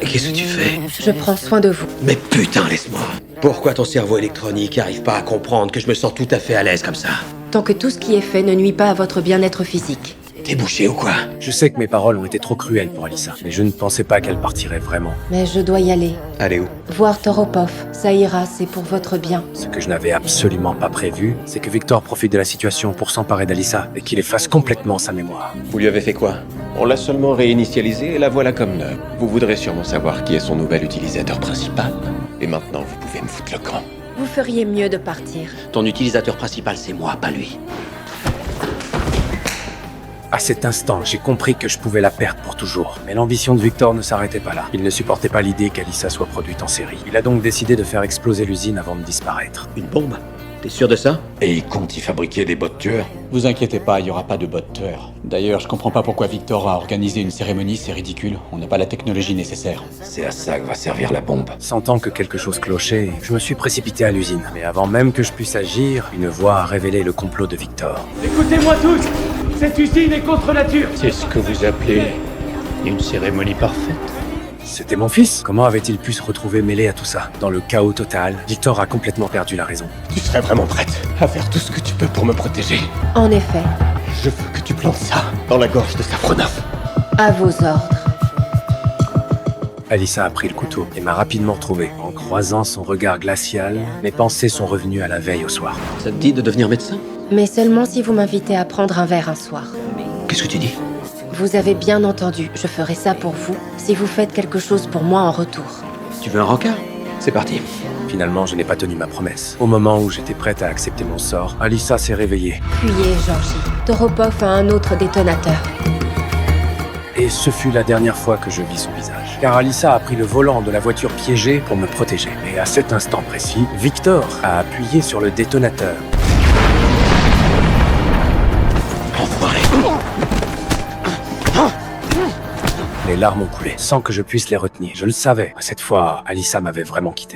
Qu'est-ce que tu fais? Je prends soin de vous. Mais putain, laisse-moi. Pourquoi ton cerveau électronique arrive pas à comprendre que je me sens tout à fait à l'aise comme ça? Tant que tout ce qui est fait ne nuit pas à votre bien-être physique. T'es bouché ou quoi? Je sais que mes paroles ont été trop cruelles pour Alyssa, mais je ne pensais pas qu'elle partirait vraiment. Mais je dois y aller. Allez où? Voir Toropov. Ça ira, c'est pour votre bien. Ce que je n'avais absolument pas prévu, c'est que Victor profite de la situation pour s'emparer d'Alyssa et qu'il efface complètement sa mémoire. Vous lui avez fait quoi? On l'a seulement réinitialisée et la voilà comme neuve. Vous voudrez sûrement savoir qui est son nouvel utilisateur principal. Et maintenant, vous pouvez me foutre le camp. Vous feriez mieux de partir. Ton utilisateur principal, c'est moi, pas lui. À cet instant, j'ai compris que je pouvais la perdre pour toujours. Mais l'ambition de Victor ne s'arrêtait pas là. Il ne supportait pas l'idée qu'Alyssa soit produite en série. Il a donc décidé de faire exploser l'usine avant de disparaître. Une bombe? T'es sûr de ça? Et il compte y fabriquer des bots tueurs. Vous inquiétez pas, il n'y aura pas de bot tueur. D'ailleurs, je comprends pas pourquoi Victor a organisé une cérémonie, c'est ridicule. On n'a pas la technologie nécessaire. C'est à ça que va servir la bombe. Sentant que quelque chose clochait, je me suis précipité à l'usine. Mais avant même que je puisse agir, une voix a révélé le complot de Victor. Écoutez-moi tous! Cette usine est contre nature! C'est ce que vous appelez une cérémonie parfaite? C'était mon fils. Comment avait-il pu se retrouver mêlé à tout ça? Dans le chaos total, Victor a complètement perdu la raison. Tu serais vraiment prête à faire tout ce que tu peux pour me protéger. En effet, Je veux que tu plantes ça dans la gorge de Safronov. à vos ordres. Alyssa a pris le couteau et m'a rapidement retrouvé. En croisant son regard glacial, mes pensées sont revenues à la veille au soir. Ça te dit de devenir médecin? Mais seulement si vous m'invitez à prendre un verre un soir. Qu'est-ce que tu dis? Vous avez bien entendu, je ferai ça pour vous, si vous faites quelque chose pour moi en retour. Tu veux un rencard? C'est parti. Finalement, je n'ai pas tenu ma promesse. Au moment où j'étais prête à accepter mon sort, Alyssa s'est réveillée. Fuyez, Georgie. Toropov a un autre détonateur. Et ce fut la dernière fois que je vis son visage. Car Alyssa a pris le volant de la voiture piégée pour me protéger. Mais à cet instant précis, Victor a appuyé sur le détonateur. Enfoiré. Les larmes ont coulé, sans que je puisse les retenir. Je le savais. Cette fois, Alyssa m'avait vraiment quitté.